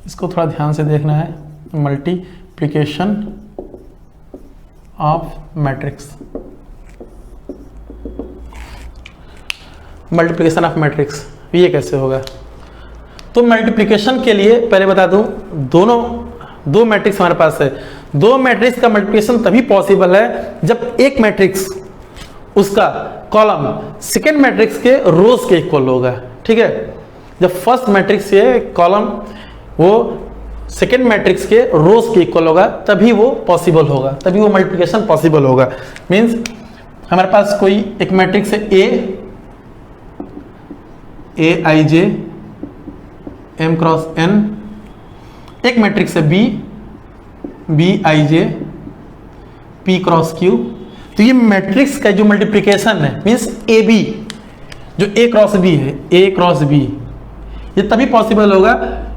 इसको थोड़ा ध्यान से देखना है, multiplication of matrix, multiplication of matrix ये कैसे होगा। तो मल्टीप्लिकेशन के लिए पहले बता दूं, दो मैट्रिक्स हमारे पास है, दो मैट्रिक्स का मल्टीप्लिकेशन तभी पॉसिबल है जब एक मैट्रिक्स उसका कॉलम सेकेंड मैट्रिक्स के रोज के इक्वल होगा। ठीक है, जब फर्स्ट मैट्रिक्स के कॉलम वो सेकेंड मैट्रिक्स के रोज के इक्वल होगा तभी वो पॉसिबल होगा, तभी वो मल्टीप्लिकेशन पॉसिबल होगा। मींस हमारे पास कोई एक मैट्रिक्स है A I J M cross N, एक मैट्रिक्स है B I J P cross Q. तो ये मैट्रिक्स का जो मल्टीप्लिकेशन है मींस ए बी, जो ए क्रॉस बी है, ए क्रॉस बी, ये तभी पॉसिबल होगा,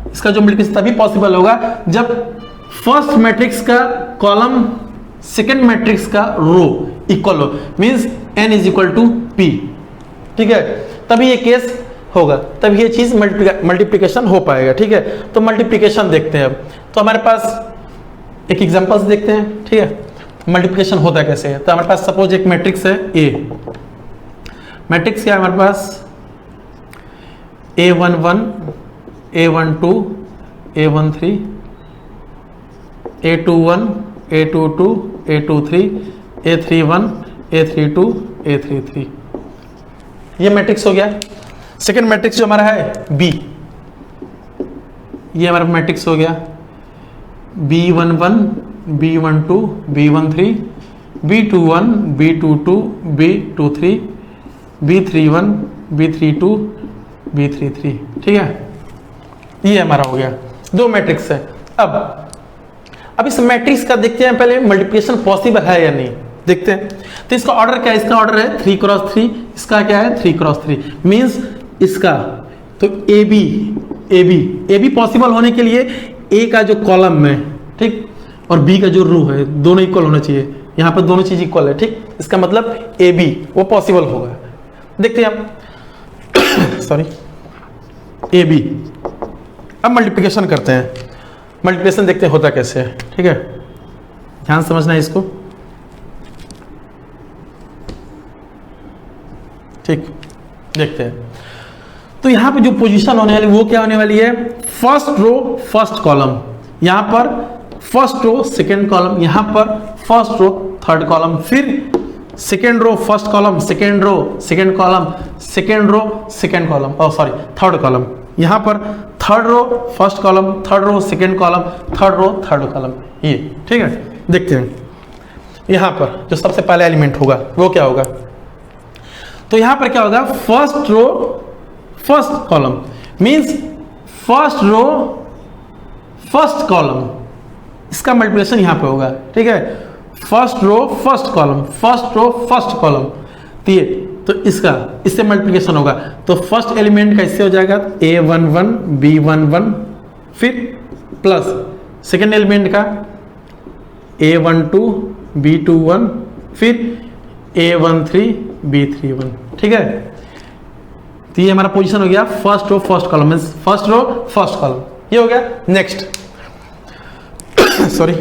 इसका जो मल्टीप्लिकेशन तभी पॉसिबल होगा जब फर्स्ट मैट्रिक्स का कॉलम सेकेंड मैट्रिक्स का रो इक्वल हो, means n is equal to P. ठीक है, तभी ये केस होगा, तभी ये चीज मल्टीप्लिकेशन हो पाएगा। ठीक है, तो मल्टीप्लिकेशन देखते हैं अब। तो हमारे पास एक एग्जांपल्स देखते हैं। ठीक है, मल्टीप्लिकेशन होता है कैसे है। तो हमारे पास सपोज एक मैट्रिक्स है ए, मैट्रिक्स क्या है हमारे पास, A11 A12 A13 A21 A22 A23 A31 A32 A33, ये मैट्रिक्स हो गया। सेकेंड मैट्रिक्स जो हमारा है बी, ये हमारा मैट्रिक्स हो गया B11 B12 B13 B21 B22 B23 B31 B32 B33। ठीक है, ये हमारा हो गया, दो मैट्रिक्स है। अब इस मैट्रिक्स का देखते हैं पहले मल्टीप्लिकेशन पॉसिबल है या नहीं, देखते हैं। तो इसका ऑर्डर क्या है, इसका ऑर्डर है 3 क्रॉस 3, इसका क्या है 3 क्रॉस 3, मींस इसका तो ए बी पॉसिबल होने के लिए ए का जो कॉलम में, ठीक, और बी का जो रो है दोनों इक्वल होना चाहिए, यहाँ पर दोनों चीज इक्वल है। ठीक, इसका मतलब ए बी वो पॉसिबल होगा। देखते हैं आप सॉरी ए बी। अब मल्टीप्लिकेशन करते हैं, मल्टीप्लिकेशन देखते हैं होता कैसे है। ठीक है, ध्यान समझना है इसको। ठीक, देखते हैं। तो यहां पे जो पोजीशन होने वाली वो क्या होने वाली है, फर्स्ट रो फर्स्ट कॉलम, यहां पर फर्स्ट रो सेकेंड कॉलम, यहां पर फर्स्ट रो थर्ड कॉलम, फिर second row first column, second row second column, second row second column, sorry third column, यहां पर third row first column, third row second column, third row third column, ये। ठीक है, देखते हैं यहां पर जो सबसे पहला एलिमेंट होगा वो क्या होगा। तो यहां पर क्या होगा, first row first column, means first row first column, इसका मल्टीप्लिकेशन यहां पे होगा। ठीक है, first row first column, first row first column, तो इसका इससे मल्टीप्लिकेशन होगा। तो फर्स्ट एलिमेंट का इससे हो जाएगा A11 B11, फिर प्लस सेकेंड एलिमेंट का A12 B21, फिर A13 B31। ठीक है, तो ये हमारा पोजीशन हो गया first row first column, means first row first column, ये हो गया। नेक्स्ट सॉरी,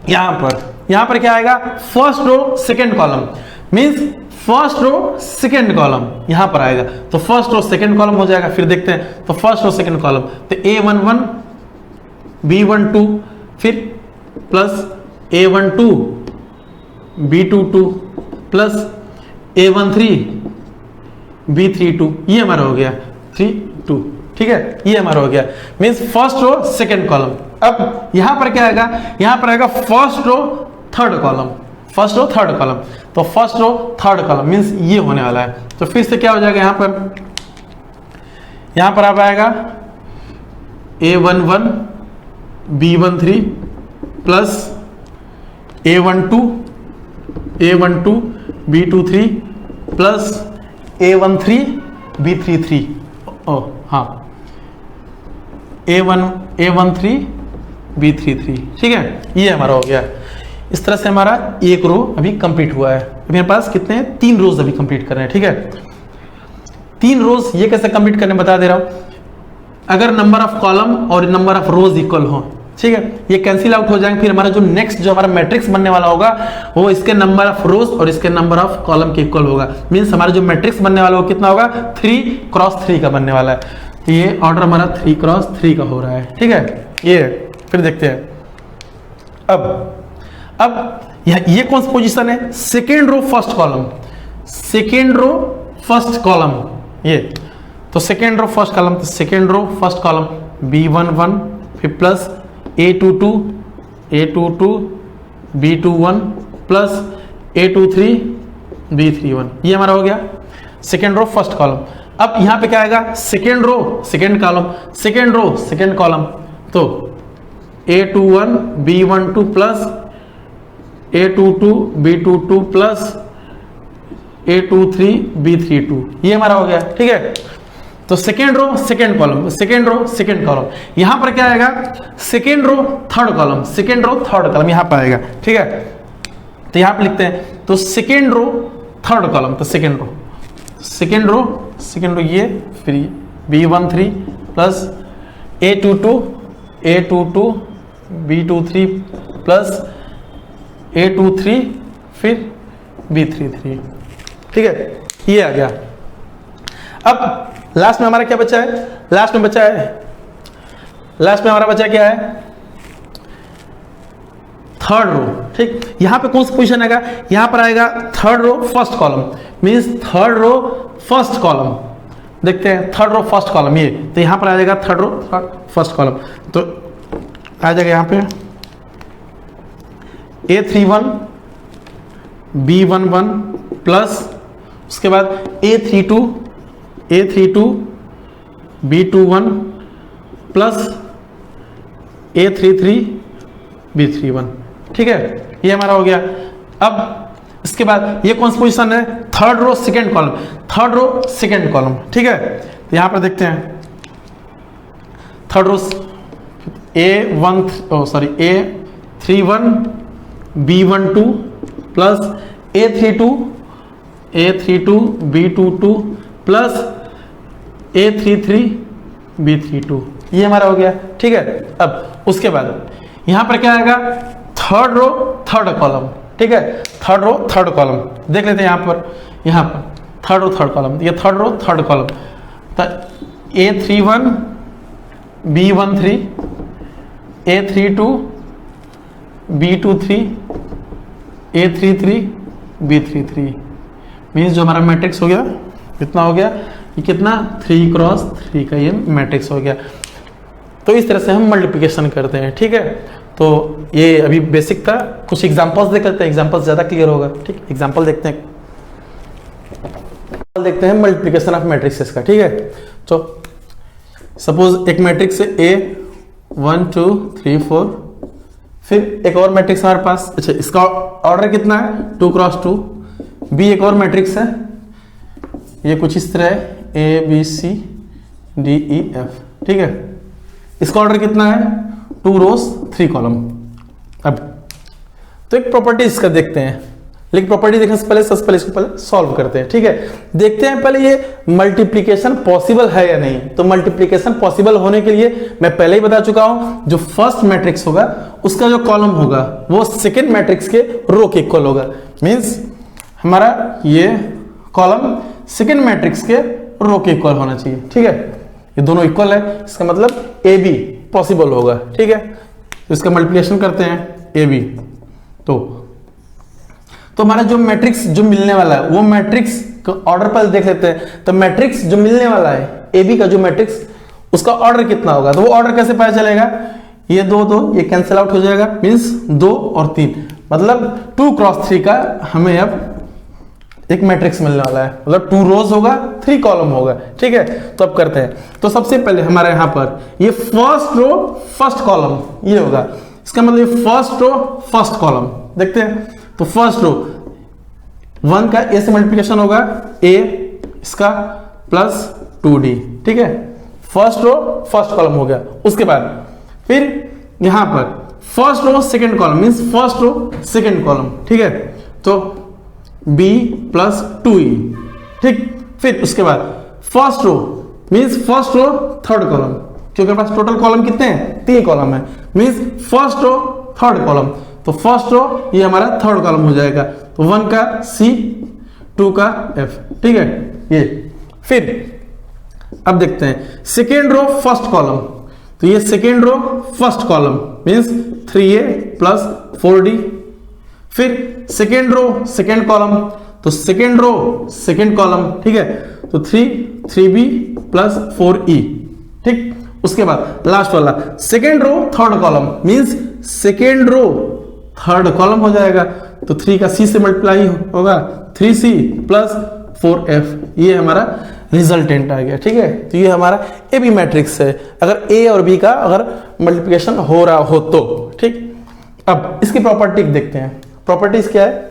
यहां पर क्या आएगा, first row second column, means first row second column यहां पर आएगा, तो फर्स्ट रो सेकेंड कॉलम हो जाएगा। फिर देखते हैं, तो फर्स्ट रो सेकेंड कॉलम, तो A11 B12, फिर plus A12 B22 plus A13 B32, ये हमारा हो गया 32। ठीक है, ये हमारा हो गया, means first row second column. अब यहां पर क्या आएगा, यहां पर आएगा first row third column, first row third column, तो first row third column means ये होने वाला है। तो फिर से क्या हो जाएगा, यहां पर आप आएगा A11 B13 plus A12 B23 plus A13 B33, हाँ A13 B33। ठीक है, ये हमारा हो गया। इस तरह से हमारा एक रो अभी कंप्लीट हुआ है। अभी मेरे पास कितने हैं, 3 रोज अभी कंप्लीट कर रहे हैं। ठीक है, 3 रोज ये कैसे कंप्लीट करने बता दे रहा हूं। अगर नंबर ऑफ कॉलम और नंबर ऑफ रोज इक्वल हो, ठीक है, ये कैंसिल आउट हो जाएंगे, फिर हमारा जो नेक्स्ट जो हमारा मैट्रिक्स बनने वाला होगा वो इसके नंबर ऑफ रोज और इसके नंबर ऑफ कॉलम के इक्वल होगा। मींस हमारा जो मैट्रिक्स बनने वाला वो कितना होगा, 3x3 का बनने वाला है। तो ये ऑर्डर हमारा 3x3 का हो रहा है, ठीक है। ये फिर देखते हैं अब ये कौन सी पोजीशन है, second row first column, second row first column, ये तो सेकेंड रो फर्स्ट कॉलम, तो second row first column B11 फिर plus A22 B21 plus A23 B31, ये हमारा हो गया सेकेंड रो फर्स्ट कॉलम। अब यहां पे क्या आएगा, second row second column, second row second column, तो A21 B12 plus A22 B22 plus A23 B32, ये हमारा हो गया, ठीक है। तो second row second column, second row second column, यहां पर क्या आएगा, second row third column, second row third column यहां पर आएगा, ठीक है। तो यहां पे लिखते हैं, तो सेकेंड रो थर्ड कॉलम, तो सेकेंड रो ये फिर B13 plus A22 B23 plus A23 फिर B33, ठीक है, ये आ गया। अब लास्ट में हमारा क्या बचा है, लास्ट में हमारा बचा क्या है, थर्ड रो, ठीक। यहां पे कौन सा पोजीशन आएगा, यहां पर आएगा third row first column, means third row first column, देखते हैं थर्ड रो फर्स्ट कॉलम, ये तो यहां पर आ जाएगा थर्ड रो फर्स्ट कॉलम, तो आ जाएगा यहां पे A31 B11 प्लस उसके बाद A32 B21 plus A33 B31, ठीक है, ये हमारा हो गया। अब इसके बाद ये कौन सी पोजीशन है, third row second column, third row second column, ठीक है। तो यहां पर देखते हैं third row A31 B12 plus A32 B22 plus A33 B32, ये हमारा हो गया, ठीक है। अब उसके बाद यहां पर क्या आएगा, थर्ड रो थर्ड कॉलम, ठीक है, थर्ड रो थर्ड कॉलम देख लेते हैं। यहां पर थर्ड रो थर्ड कॉलम, ये थर्ड रो थर्ड कॉलम, तो A31 B13 A32 B23 A33 B33, means जो हमारा मैट्रिक्स हो गया कितना हो गया, ये कितना 3x3 का ये मैट्रिक्स हो गया। तो इस तरह से हम मल्टीप्लिकेशन करते हैं, ठीक है। तो ये अभी बेसिक था, कुछ एग्जांपल्स देख लेते हैं, एग्जांपल्स ज्यादा क्लियर होगा, ठीक। एग्जांपल देखते हैं मल्टीप्लिकेशन ऑफ मैट्रिक्सेस का, ठीक है। तो सपोज एक मैट्रिक्स है A 1 2 3 4, फिर एक और मैट्रिक्स हमारे पास, अच्छा इसका ऑर्डर कितना है 2x2, B एक और मैट्रिक्स है, ये कुछ इस तरह है A B C D E F, ठीक है। इसका ऑर्डर कितना है 2 रोज 3 कॉलम। अब तो एक प्रॉपर्टी इसका देखते हैं, लेकिन प्रॉपर्टी देखने से पहले सबसे पहले इसको पहले सॉल्व करते हैं, ठीक है। देखते हैं पहले ये मल्टीप्लिकेशन पॉसिबल है या नहीं। तो मल्टीप्लिकेशन पॉसिबल होने के लिए मैं पहले ही बता चुका हूं, जो फर्स्ट मैट्रिक्स होगा उसका जो कॉलम होगा वो सेकेंड मैट्रिक्स के रो के इक्वल होगा। मीन्स हमारा ये कॉलम सेकेंड मैट्रिक्स के रो के इक्वल होना चाहिए, ठीक है। ये दोनों इक्वल है, इसका मतलब ए बी पॉसिबल होगा, ठीक है। तो इसका मल्टीप्लिकेशन करते हैं ए बी, तो हमारा जो मैट्रिक्स जो मिलने वाला है वो मैट्रिक्स का ऑर्डर पर देख लेते हैं। तो मैट्रिक्स जो मिलने वाला है ए बी का जो मैट्रिक्स, उसका ऑर्डर कितना होगा, तो वो ऑर्डर कैसे पता चलेगा, ये दो ये कैंसिल आउट हो जाएगा, मीन्स 2 और 3, मतलब 2x3 का हमें अब एक मैट्रिक्स मिलने वाला है, मतलब 2 रोज होगा 3 कॉलम होगा, ठीक है। तो अब करते हैं, तो सबसे पहले हमारे यहां पर ये फर्स्ट रो फर्स्ट कॉलम ये होगा, इसका मतलब फर्स्ट रो फर्स्ट कॉलम देखते हैं। तो फर्स्ट रो 1 का ए से मल्टीप्लिकेशन होगा, ए इसका प्लस 2d, ठीक है। फर्स्ट रो फर्स्ट कॉलम हो गया। उसके बाद फिर यहां पर first row second column, means first row second column, ठीक है। तो b प्लस 2e, ठीक। फिर उसके बाद first row means first row third column, क्योंकि हमारे पास टोटल कॉलम कितने हैं, 3 कॉलम है, means first row third column, तो फर्स्ट रो ये हमारा थर्ड कॉलम हो जाएगा, तो 1 का C 2 का F, ठीक है ये। फिर अब देखते हैं सेकेंड रो फर्स्ट कॉलम, तो ये second row first column means 3A plus 4D। फिर सेकेंड रो सेकेंड कॉलम, तो सेकेंड रो सेकेंड कॉलम, ठीक है, तो 3B प्लस 4E, ठीक। उसके बाद लास्ट वाला second row third column means second row third column हो जाएगा, तो 3 का C से मल्टीप्लाई होगा, 3C प्लस 4F, ये हमारा रिजल्टेंट आ गया, ठीक है। तो ये हमारा ए बी मैट्रिक्स है, अगर ए और बी का अगर मल्टीप्लिकेशन हो रहा हो तो, ठीक। अब इसकी प्रॉपर्टी देखते हैं, प्रॉपर्टीज क्या है।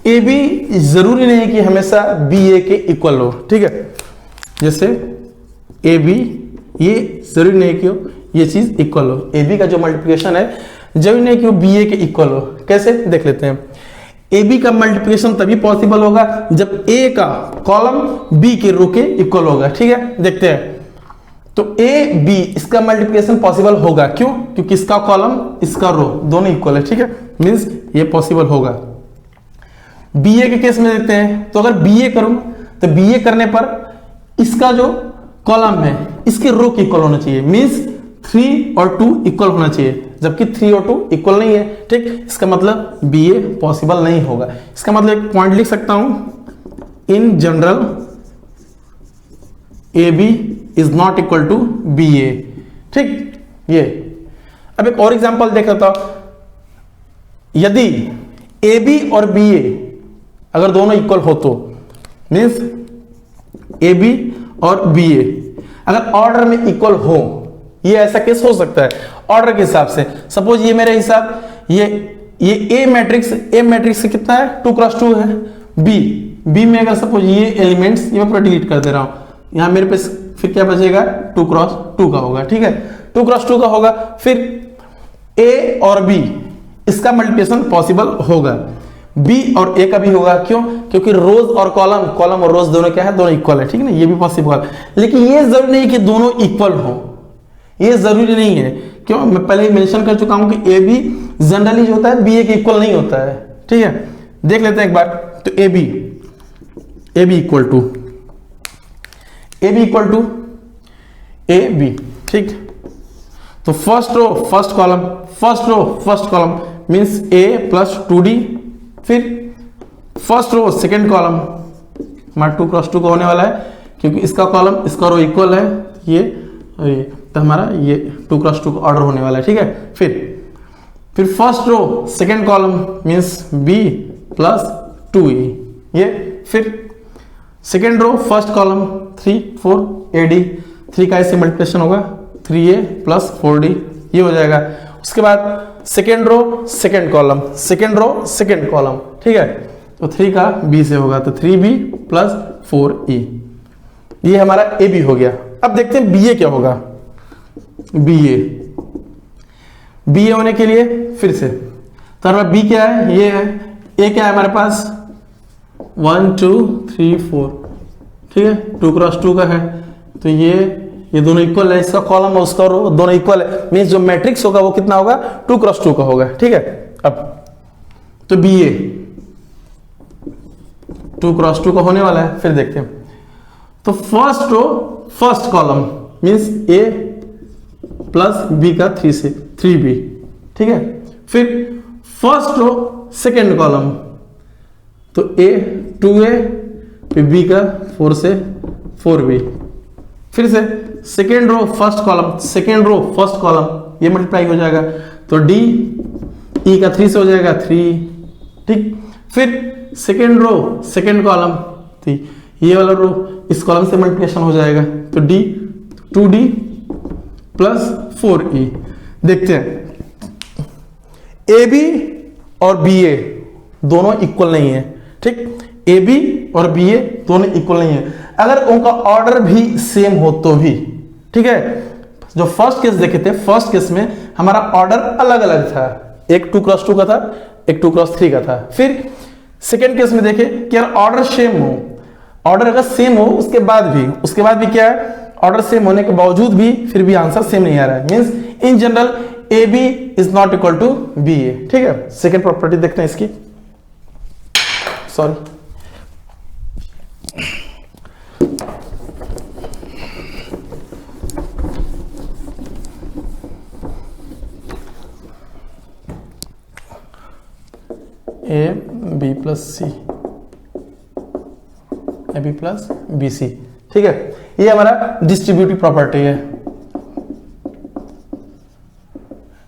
ए बी जरूरी नहीं कि हमेशा बी ए के इक्वल हो, ठीक है। जैसे ए बी ये जरूरी नहीं कि ये चीज इक्वल हो, ए बी का जो मल्टीप्लिकेशन है जरूरी नहीं कि वो बी ए के इक्वल हो। कैसे देख लेते हैं। ए बी का मल्टीप्लिकेशन तभी पॉसिबल होगा जब ए का कॉलम बी के रो के इक्वल होगा, ठीक है। देखते हैं, तो ए बी इसका मल्टीप्लिकेशन पॉसिबल होगा, क्यों? क्योंकि इसका कॉलम इसका रो दोनों इक्वल है, ठीक है, मींस ये पॉसिबल होगा। बी ए के केस में देखते हैं, तो अगर बी ए करूं तो बी ए करने पर इसका जो कॉलम है इसके रो के इक्वल होना चाहिए, मींस 3 और 2 इक्वल होना चाहिए, जबकि 3 और 2 इक्वल नहीं है, ठीक। इसका मतलब बी ए पॉसिबल नहीं होगा। इसका मतलब एक पॉइंट लिख सकता हूं, in general A B is not equal to B A, ठीक। ये अब एक और एग्जांपल देख लेता हूं, यदि ए बी और बी ए अगर दोनों इक्वल हो तो मीन्स ए बी और बी ए अगर ऑर्डर में इक्वल हो, ये ऐसा केस हो सकता है ऑर्डर के हिसाब से। सपोज ये मेरे हिसाब ये ए मैट्रिक्स से कितना है 2 क्रॉस 2 है, बी में अगर सपोज ये एलिमेंट्स ये मैं पूरा डिलीट कर दे रहा हूं, यहां मेरे पास फिर क्या बचेगा 2 क्रॉस 2 का होगा, ठीक है, 2 क्रॉस 2 का होगा। फिर ए और बी इसका मल्टीप्लिकेशन पॉसिबल होगा, बी और ए का भी होगा, क्यों? क्योंकि रोज और कॉलम और रोज दोनों क्या है, दोनों इक्वल है, ठीक है ना, ये भी पॉसिबल है। लेकिन ये जरूरी नहीं कि दोनों इक्वल हो, ये जरूरी नहीं है, क्यों? मैं पहले ही मेंशन कर चुका हूं कि ए बी जनरली जो होता है बी ए के इक्वल नहीं होता है, ठीक है। देख लेते हैं एक बार, तो A B equal to A B, ठीक। तो first row first column means A plus 2D, फिर फर्स्ट रो सेकेंड कॉलम हमारा 2 क्रॉस 2 का होने वाला है, क्योंकि इसका कॉलम इसका रो इक्वल है, ये और ये, तो हमारा ये 2 क्रॉस 2 का ऑर्डर होने वाला है, ठीक है। फिर first row second column means B plus 2E, ये। फिर second row first column 3 4 AD, 3 का ऐसे मल्टीप्लिकेशन होगा 3A प्लस 4D, ये हो जाएगा। उसके बाद सेकेंड रो सेकेंड कॉलम, ठीक है, तो 3 का B से होगा, तो 3B प्लस 4E, ये हमारा AB हो गया। अब देखते हैं BA क्या होगा। BA होने के लिए फिर से तो हमारा B क्या है, ये है, A क्या है हमारे पास 1 2 3 4, ठीक है, 2 क्रॉस 2 का है, तो ये दोनों इक्वल है, इसका कॉलम और उसका रो दोनों इक्वल है, मींस जो मैट्रिक्स होगा वो कितना होगा 2 क्रॉस 2 का होगा, ठीक है। अब तो BA 2 क्रॉस 2 का होने वाला है। फिर देखते हैं, तो first row first column means A plus B का 3 से 3B, ठीक है। फिर फर्स्ट रो सेकेंड कॉलम, तो A 2A फिर B का 4 से 4B, फिर से सेकेंड रो फर्स्ट कॉलम ये मल्टीप्लाई हो जाएगा, तो D E का 3 से हो जाएगा 3, ठीक। फिर सेकेंड रो सेकेंड कॉलम, तो ये वाला रो इस कॉलम से मल्टीप्लिकेशन हो जाएगा, तो D 2D प्लस 4E। देखते हैं, AB और BA दोनों इक्वल नहीं है, ठीक। AB और BA दोनों इक्वल नहीं है, अगर उनका ऑर्डर भी सेम हो तो भी, ठीक है। जो फर्स्ट केस देखे थे, फर्स्ट केस में हमारा ऑर्डर अलग अलग था, एक 2 क्रॉस 2 का था, एक 2 क्रॉस 3 का था। फिर सेकेंड केस में देखे कि अगर ऑर्डर सेम हो, ऑर्डर अगर सेम हो उसके बाद भी क्या है, ऑर्डर सेम होने के बावजूद भी फिर भी आंसर सेम नहीं आ रहा है, means in general A B is not equal to B A. ठीक है, सेकेंड प्रॉपर्टी देखते हैं इसकी, sorry A B plus C, A B plus B C. ठीक है, ये हमारा डिस्ट्रीब्यूटिव प्रॉपर्टी है,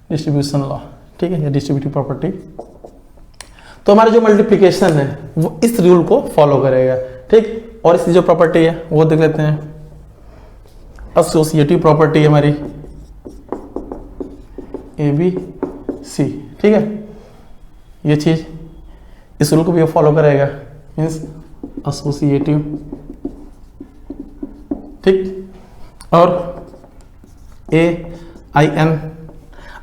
डिस्ट्रीब्यूशन लॉ। ठीक है, ये डिस्ट्रीब्यूटिव प्रॉपर्टी। तो हमारा जो मल्टीप्लिकेशन है वो इस रूल को फॉलो करेगा। ठीक, और इसकी जो प्रॉपर्टी है वो देख लेते हैं। एसोसिएटिव प्रॉपर्टी है हमारी ए बी सी। ठीक है, ये चीज इस रूल को भी फॉलो करेगा, मीन्स एसोसिएटिव। ठीक, और A I N,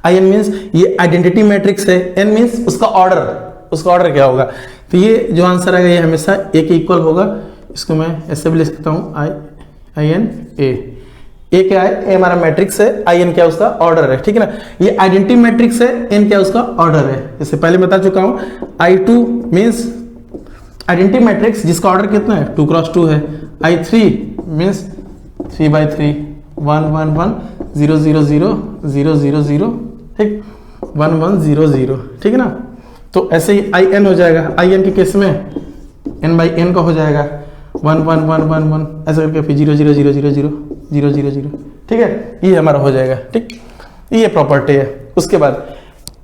I N means ये आइडेंटिटी मैट्रिक्स है, एन मीन्स उसका ऑर्डर क्या होगा। तो ये जो आंसर आएगा ये हमेशा ए के इक्वल होगा। इसको मैं ऐसे भी लिख सकता हूं, आई एन ए क्या है, ए हमारा मैट्रिक्स है, आई एन क्या उसका ऑर्डर है। ठीक है ना, ये आइडेंटिटी मैट्रिक्स है, एन क्या उसका ऑर्डर है। जैसे पहले बता चुका हूं, आई टू मीन्स आइडेंटिटी मैट्रिक्स जिसका ऑर्डर कितना है 2 क्रॉस 2 है। I three means 3/3, 1 1 1 0 0 0 0 0 0। ठीक, 1 1 0 0। ठीक है ना, तो ऐसे ही आई एन हो जाएगा। आई एन के केस में एन बाई एन का हो जाएगा 1 1 1 1 1, ऐसे करके फिर 0 0 0 0 0 0 0 0। ठीक है, ये हमारा हो जाएगा। ठीक, ये प्रॉपर्टी है। उसके बाद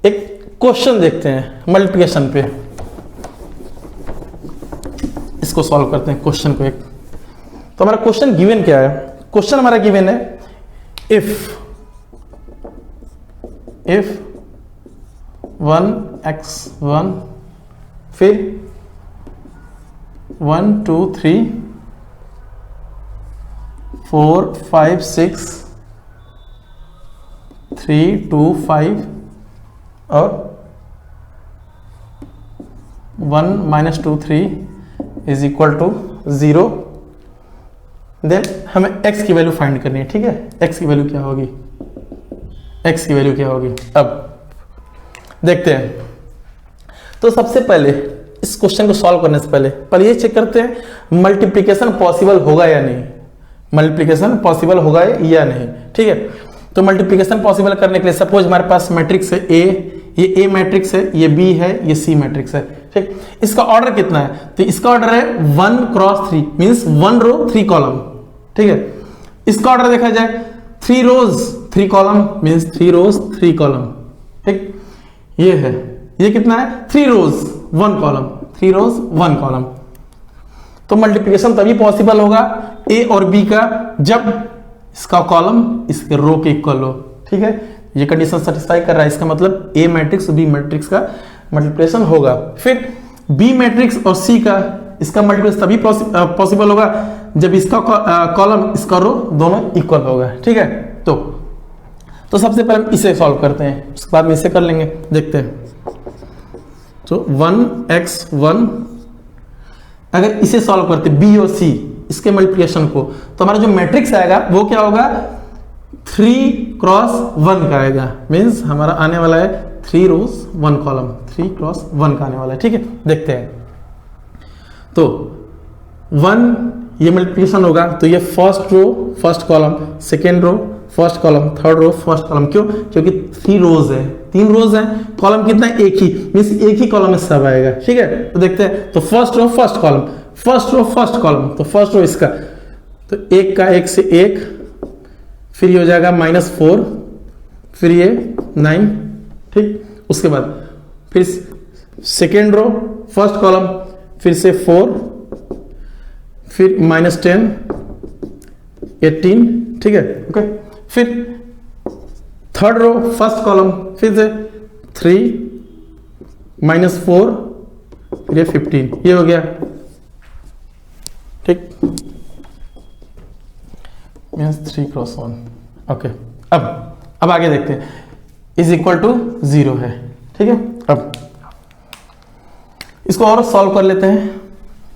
एक क्वेश्चन देखते हैं मल्टीप्लिकेशन पे, इसको सॉल्व करते हैं क्वेश्चन को एक। तो हमारा क्वेश्चन गिवन क्या है, क्वेश्चन हमारा गिवन है इफ 1x1 फिर 1 2 3 4 5 6 3 2 5 और 1 -2 3 इज इक्वल टू 0। देन हमें x की वैल्यू फाइंड करनी है। ठीक है, x की वैल्यू क्या होगी, x की वैल्यू क्या होगी, अब देखते हैं। तो सबसे पहले इस क्वेश्चन को सॉल्व करने से पहले ये चेक करते हैं मल्टीप्लिकेशन पॉसिबल होगा या नहीं, मल्टीप्लिकेशन पॉसिबल होगा या नहीं। ठीक है, तो मल्टीप्लिकेशन पॉसिबल करने के लिए सपोज हमारे पास मैट्रिक्स है ए, ये ए मैट्रिक्स है, ये बी है, ये सी मैट्रिक्स है। ठीक, इसका ऑर्डर कितना है, तो इसका ऑर्डर है 1 क्रॉस 3 मींस 1 रो 3 कॉलम। ठीक है, इसका ऑर्डर देखा जाए 3 रोज 3 कॉलम मींस 3 रोज 3 कॉलम। ठीक, ये है, ये कितना है 3 रोज 1 कॉलम, 3 रोज 1 कॉलम। तो मल्टीप्लिकेशन तभी पॉसिबल होगा ए और बी का जब इसका कॉलम इसके रो के इक्वल हो। ठीक है, ये कंडीशन सेटिस्फाई कर रहा है, इसका मतलब ए मैट्रिक्स बी मैट्रिक्स का मल्टीप्लिकेशन होगा। फिर बी मैट्रिक्स और सी का इसका मल्टीप्लिकेशन तभी पॉसिबल होगा जब इसका कॉलम इसका रो दोनों इक्वल होगा। ठीक है, तो सबसे पहले हम इसे सॉल्व करते हैं, उसके बाद में इसे कर लेंगे, देखते हैं। तो 1x1 अगर इसे सॉल्व करते बी और सी इसके मल्टीप्लिकेशन को, तो हमारा जो मैट्रिक्स आएगा वो क्या होगा 3 क्रॉस 1 का आएगा, मीन्स हमारा आने वाला है 3 रोज 1 कॉलम, 3 क्रॉस 1 का आने वाला है। ठीक है, देखते हैं। तो 1 ये मल्टीप्लिकेशन होगा, तो ये first row first column, second row first column, third row first column. क्यों, क्योंकि 3 रोज है, 3 रोज है, कॉलम कितना है एक ही, मींस एक ही कॉलम में सब आएगा। ठीक है, तो देखते हैं। तो first row first column, first row first column, तो फर्स्ट रो इसका, तो 1 का 1 से 1, फिर ये हो जाएगा -4, फिर ये 9। ठीक, उसके बाद फिर सेकेंड रो फर्स्ट कॉलम, फिर से 4, फिर -10 18। ठीक है, ओके। फिर थर्ड रो फर्स्ट कॉलम, फिर से 3 -4, फिर ये 15, ये हो गया। ठीक, मीन्स 3 क्रॉस 1। ओके, अब आगे देखते हैं। इज इक्वल टू 0 है। ठीक है, अब इसको और सॉल्व कर लेते हैं।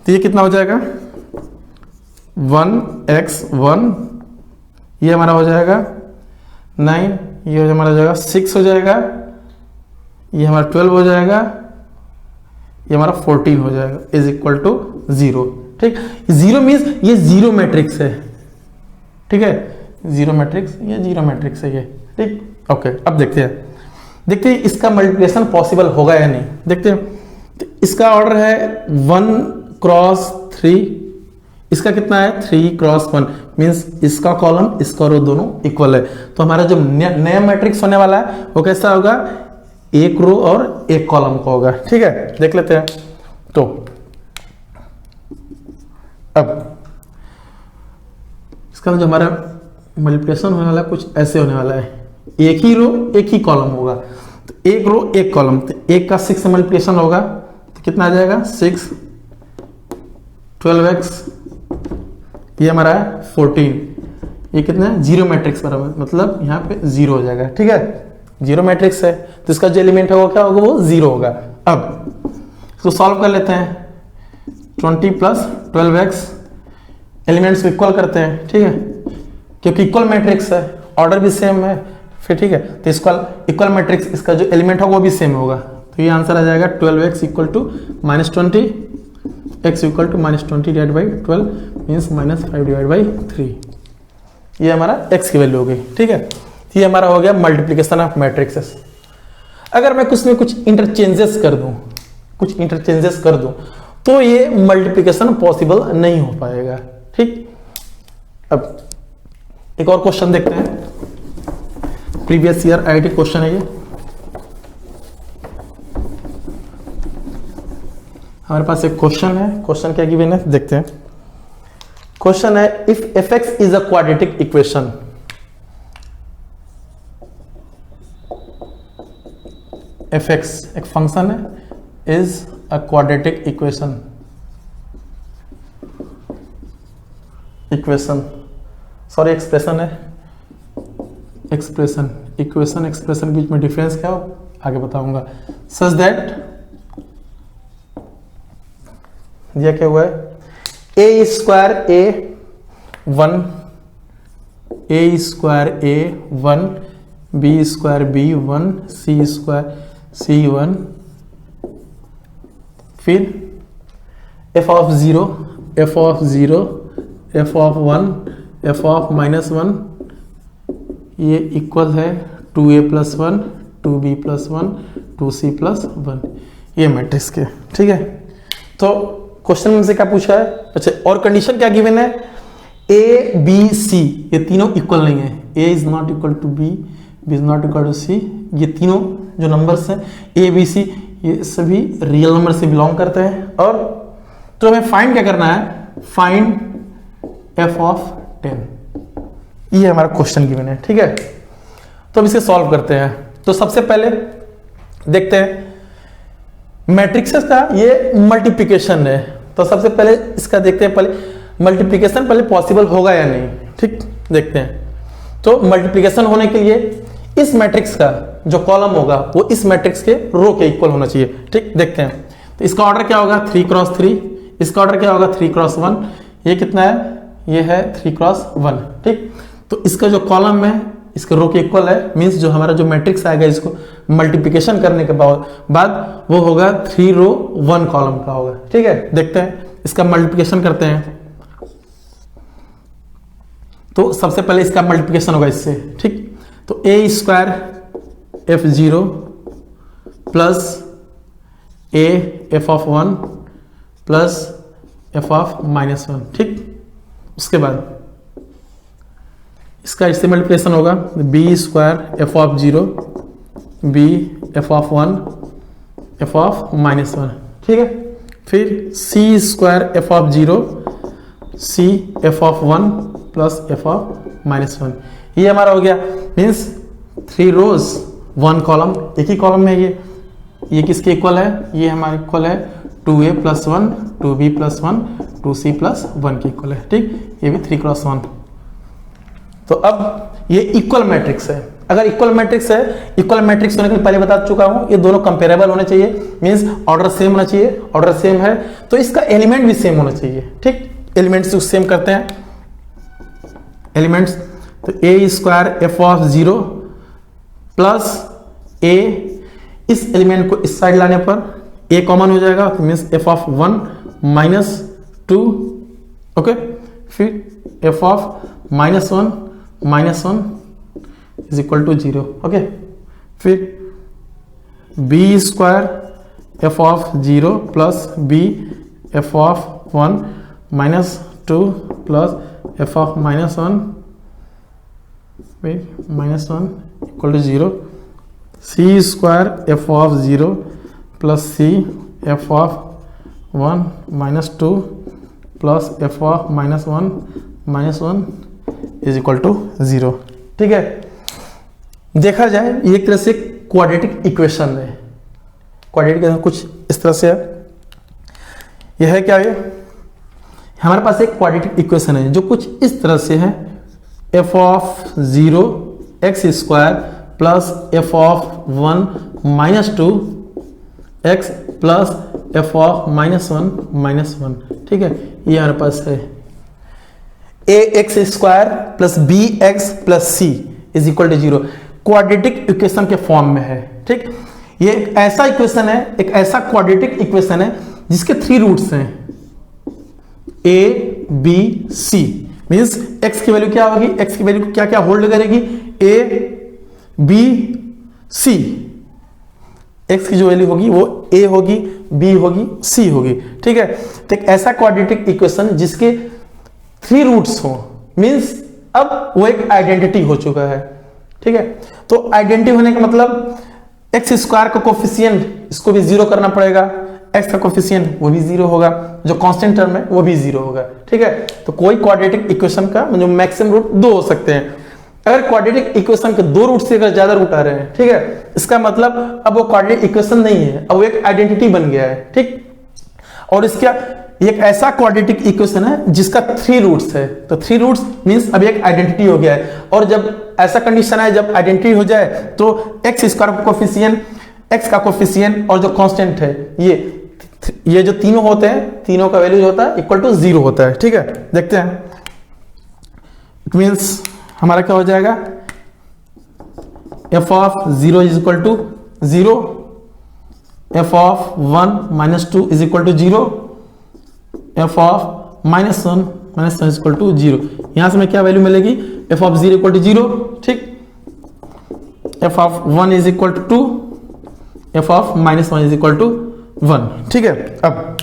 तो ये कितना हो जाएगा 1x1 ये हमारा हो जाएगा 9, ये हमारा हो जाएगा 6 हो जाएगा, ये हमारा 12 हो जाएगा, ये हमारा 14 हो जाएगा, इज इक्वल टू 0। ठीक, 0 मीन्स ये जीरो मैट्रिक्स है। ठीक है, जीरो मैट्रिक्स, ये जीरो मैट्रिक्स है ये। ठीक, ओके। अब देखते हैं इसका मल्टीप्लिकेशन पॉसिबल होगा या नहीं। देखते हैं, तो इसका ऑर्डर है 1 क्रॉस 3, इसका कितना है 3 क्रॉस 1, मीन्स इसका कॉलम इसका रो दोनों इक्वल है। तो हमारा जो नया मैट्रिक्स होने वाला है वो कैसा होगा, एक रो और एक कॉलम का होगा। ठीक है, देख लेते हैं। तो अब इसका जो हमारा मल्टीप्लिकेशन होने वाला है कुछ ऐसे होने वाला है, एक ही रो एक ही कॉलम होगा। तो एक रो एक कॉलम, तो एक का 6 से मल्टीप्लिकेशन होगा तो कितना आ जाएगा 6, 12x, ये हमारा है 14, ये कितना है जीरो मैट्रिक्स बराबर, मतलब यहाँ पे 0 हो जाएगा। ठीक है, जीरो मैट्रिक्स है तो इसका जो एलिमेंट होगा क्या होगा, वो 0 होगा। अब इसको सॉल्व कर लेते हैं, 20 प्लस 12x, एलिमेंट्स को इक्वल करते हैं। ठीक है, क्योंकि इक्वल मैट्रिक्स है, ऑर्डर भी सेम है फिर। ठीक है, तो इसका इक्वल मैट्रिक्स, इसका जो एलिमेंट होगा वो भी सेम होगा। तो ये आंसर आ जाएगा 12x equal to -20, x equal to -20 divide by 12 means -5 divide by 3। ये हमारा x की वैल्यू हो गई। ठीक है, ये हमारा हो गया मल्टीप्लिकेशन ऑफ मैट्रिक्सेस। अगर मैं कुछ में कुछ इंटरचेंजेस कर दूं तो ये मल्टीप्लिकेशन पॉसिबल नहीं हो पाएगा। ठीक, अब एक और क्वेश्चन देखते हैं, प्रीवियस ईयर आईआईटी क्वेश्चन है ये। हमारे पास एक क्वेश्चन है, क्वेश्चन क्या गिवन है देखते हैं। क्वेश्चन है, if fx is a quadratic equation, fx एक फंक्शन है, is a quadratic equation sorry expression है, एक्सप्रेशन के बीच में डिफरेंस क्या हो आगे बताऊंगा। सच दैट, यह क्या हुआ है, a square a1, a square a1, b square b1, c square c1, फिर f of 0, f of 0, f of 1, f of -1, ये इक्वल है 2a plus 1, 2b plus 1, 2c plus 1, ये मैट्रिक्स के। ठीक है, तो क्वेश्चन में से क्या पूछा है, अच्छा और कंडीशन क्या गिवन है, a b c ये तीनों इक्वल नहीं है, a is not equal to b, b is not equal to c, ये तीनों जो नंबर्स हैं a b c ये सभी रियल नंबर से बिलोंग करते हैं। और तो हमें फाइंड क्या करना है, फाइंड f ऑफ 10, ये हमारा क्वेश्चन गिवन है। ठीक है, तो अब इसे सॉल्व करते हैं। तो सबसे पहले देखते हैं मैट्रिक्सेस का ये मल्टीप्लिकेशन है, तो सबसे पहले इसका देखते हैं, पहले मल्टीप्लिकेशन पहले पॉसिबल होगा या नहीं। ठीक, देखते हैं। तो मल्टीप्लिकेशन होने के लिए इस मैट्रिक्स का जो कॉलम होगा वो इस मैट्रिक्स के रो के इक्वल होना चाहिए। ठीक, देखते हैं। तो इसका ऑर्डर क्या होगा 3 क्रॉस 3, इसका ऑर्डर क्या होगा 3 क्रॉस 1, ये कितना है, ये है 3 क्रॉस 1। ठीक, तो इसका जो कॉलम है इसके रो के इक्वल है, मींस जो हमारा जो मैट्रिक्स आएगा इसको मल्टीप्लिकेशन करने के बाद वो होगा 3 रो 1 कॉलम का होगा। ठीक है, देखते हैं इसका मल्टीप्लिकेशन करते हैं। तो सबसे पहले इसका मल्टीप्लिकेशन होगा इससे। ठीक, तो a square f0 plus a f of 1 plus f of -1। ठीक, उसके बाद इसका इससे मल्टीप्लिकेशन होगा b square f of 0, b f of 1, f of -1। ठीक है, फिर c square f of 0, c f of 1 plus f of -1। ये हमारा हो गया, मीन्स 3 रोज 1 कॉलम, एक ही कॉलम में ये किसके इक्वल है, ये हमारे इक्वल है 2a plus 1, 2b plus 1, 2c plus 1 के इक्वल है। ठीक, ये भी 3 क्रॉस 1। तो अब ये इक्वल मैट्रिक्स है। अगर इक्वल मैट्रिक्स है, इक्वल मैट्रिक्स होने के लिए पहले बता चुका हूं ये दोनों कंपेरेबल होने चाहिए, मींस ऑर्डर सेम होना चाहिए। ऑर्डर सेम है तो इसका एलिमेंट भी सेम होना चाहिए। ठीक, एलिमेंट्स सेम करते हैं, एलिमेंट्स तो ए स्क्वायर एफ ऑफ 0 प्लस ए, इस एलिमेंट को इस साइड लाने पर ए कॉमन हो जाएगा, तो means F of 1 minus 2, okay. फिर F of -1 is equal to 0, okay. फिर B square F of 0 plus B F of 1 -2 plus F of -1 equal to 0। C square F of 0 plus C F of 1 -2 plus F of -1 is equal to 0, ठीक है। देखा जाए ये एक तरह से quadratic equation है, क्वाड्रेटिक इक्वेशन कुछ इस तरह से है। यह है क्या, ये हमारे पास एक क्वाड्रेटिक इक्वेशन है जो कुछ इस तरह से है, F of 0 X square plus F of 1 -2 X plus F of -1, ठीक है। ये हमारे पास है A X square plus B X plus C is equal to 0, quadratic equation के फॉर्म में है, ठीक। ये एक ऐसा इक्वेशन है, एक ऐसा क्वाड्रेटिक इक्वेशन है जिसके 3 रूट्स हैं, A B C. Means X की वैल्यू क्या होगी, एक्स की वैल्यू क्या क्या होल्ड करेगी, ए बी सी। एक्स की जो वैल्यू होगी वो ए होगी, बी होगी, सी होगी, ठीक है। तो एक ऐसा क्वाड्रेटिक इक्वेशन जिसके 3 रूट्स हो, मीन्स अब वो एक आइडेंटिटी हो चुका है, ठीक है। तो आइडेंटिटी होने का मतलब एक्स स्क्वायर का कोफिशिएंट इसको भी 0 करना पड़ेगा, एक्स का कोफिशिएंट वो भी 0 होगा, जो कांस्टेंट टर्म है वो भी 0 होगा, ठीक है। तो कोई क्वाड्रेटिक इक्वेशन का जो मैक्सिमम रूट 2 हो सकते हैं। अगर क्वाड्रेटिक इक्वेशन के 2 रूट से अगर ज्यादा रूट आ रहे हैं, ठीक है, इसका मतलब अब वो क्वाड्रेटिक इक्वेशन नहीं है, अब वो एक आइडेंटिटी बन गया है, ठीक। और इसका एक ऐसा क्वाड्रेटिक इक्वेशन है जिसका 3 रूट्स है, तो 3 रूट्स मींस अभी एक आइडेंटिटी हो गया है। और जब ऐसा कंडीशन है, जब आइडेंटिटी हो जाए तो एक्स स्क्वायर का कोफिशिएंट, एक्स का कोफिशिएंट और जो कांस्टेंट है ये जो तीनों होते हैं, तीनों का वैल्यू होता है इक्वल टू 0 होता है, ठीक है। देखते हैं, इट मींस हमारा क्या हो जाएगा, F of 0 is equal to 0, F of 1 -2 is equal to 0, F of -1 is equal to 0। यहां से हमें क्या वैल्यू मिलेगी, एफ ऑफ 0 इक्वल टू 0, ठीक। F of 1 is equal to 2, F of -1 is equal to 1, ठीक है। अब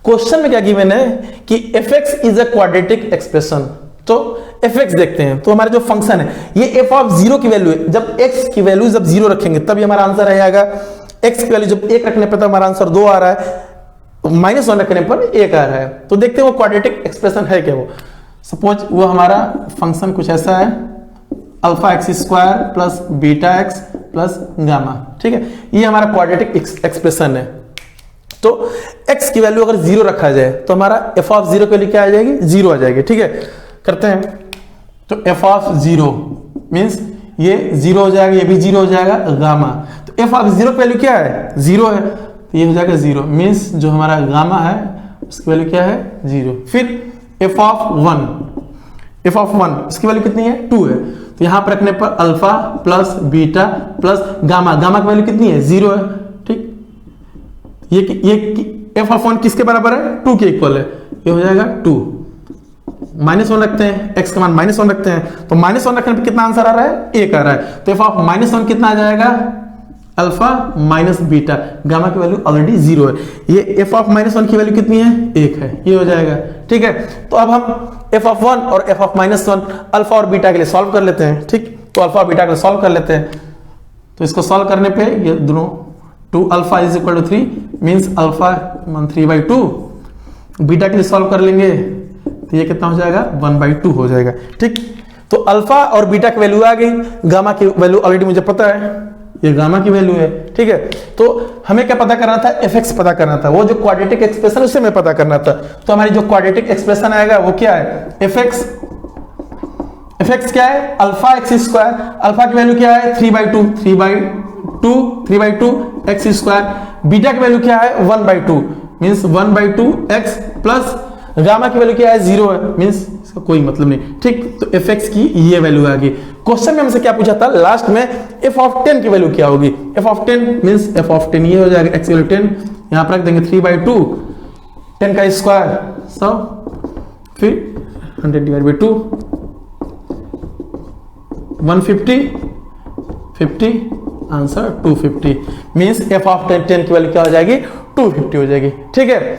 क्वेश्चन में क्या गिवन है कि F x is a quadratic expression, तो एफ एक्स देखते हैं। तो हमारा जो फंक्शन है ये एफ ऑफ 0 की वैल्यू है, जब एक्स की वैल्यू जब 0 रखेंगे तब हमारा आंसर आएगा। एक्स की वैल्यू जब 1 रखने पर तो हमारा आंसर 2 आ रहा है, -1 रखने पर 1 आ रहा है। तो देखते हैं वो क्वाड्रेटिक एक्सप्रेशन है क्या। वो सपोज वो हमारा फंक्शन कुछ ऐसा है, alpha x square plus beta x plus gamma, ठीक है। ये हमारा क्वाड्रेटिक एक्सप्रेशन है। तो x की वैल्यू अगर 0 रखा जाए तो हमारा f ऑफ 0 के लिए क्या आ जाएगी, 0 आ जाएगी, ठीक है। करते हैं, तो f ऑफ 0 मींस ये 0 हो जाएगा, ये भी 0 हो जाएगा, गामा। तो f ऑफ 0 की वैल्यू क्या है, 0 है, तो ये हो जाएगा 0, मींस जो हमारा गामा है उसकी वैल्यू क्या है, 0। फिर f ऑफ 1 इसकी वैल्यू कितनी है, 2 है। तो यहां पर रखने पर alpha plus beta plus gamma, gamma की वैल्यू कितनी है, 0 है, ठीक। ये f ऑफ 1 किसके बराबर है, 2 के इक्वल है, ये हो जाएगा 2। -1 रखते हैं, x का मान -1 रखते हैं, तो -1 रखने पर कितना आंसर आ रहा है, 1 आ रहा है। तो f ऑफ -1 कितना आ जाएगा, अल्फा माइनस बीटा, गामा की वैल्यू ऑलरेडी 0 है। ये f ऑफ -1 की वैल्यू कितनी है, 1 है, ये हो जाएगा, ठीक है। तो अब हम f ऑफ 1 और f ऑफ -1 अल्फा और बीटा के लिए सॉल्व कर लेते हैं, ठीक। तो अल्फा और बीटा के लिए सॉल्व कर लेते हैं। तो इसको सॉल्व करने पे ये दोनों 2 alpha is equal to 3 means alpha 3/2, beta के लिए सॉल्व कर लेंगे तो ये कितना हो जाएगा, 1/2 हो जाएगा, ठीक। तो अल्फा और बीटा की वैल्यू आ गई, गामा की वैल्यू ऑलरेडी मुझे पता है, ये गामा की वैल्यू है, ठीक है। तो हमें क्या पता करना था, एफ एक्स पता करना था, वो जो क्वाड्रेटिक एक्सप्रेशन उसे हमें पता करना था। तो हमारी जो क्वाड्रेटिक एक्सप्रेशन आएगा वो क्या है, एफ एक्स क्या है, अल्फा एक्स स्क्वायर, अल्फा की वैल्यू क्या है 3/2 एक्स स्क्वायर, बीटा की वैल्यू क्या है 1/2 मींस 1/2 एक्स प्लस गामा की वैल्यू क्या है, 0 है, मींस इसका कोई मतलब नहीं, ठीक। तो एफ एक्स की ये वैल्यू आ गई। क्वेश्चन में हमसे क्या पूछा था लास्ट में, एफ ऑफ 10 की वैल्यू क्या होगी, F of 10 means F of 10 ये हो जाएगा, एक्स वैल्यू 10 यहां पर रख देंगे 3/2, 10 का स्क्वायर 100, फिर 100 divide by 2, 150, 50, answer 250, means F of 10 की वैल्यू क्या हो जाएगी, 250 हो जाएगी, ठीक है।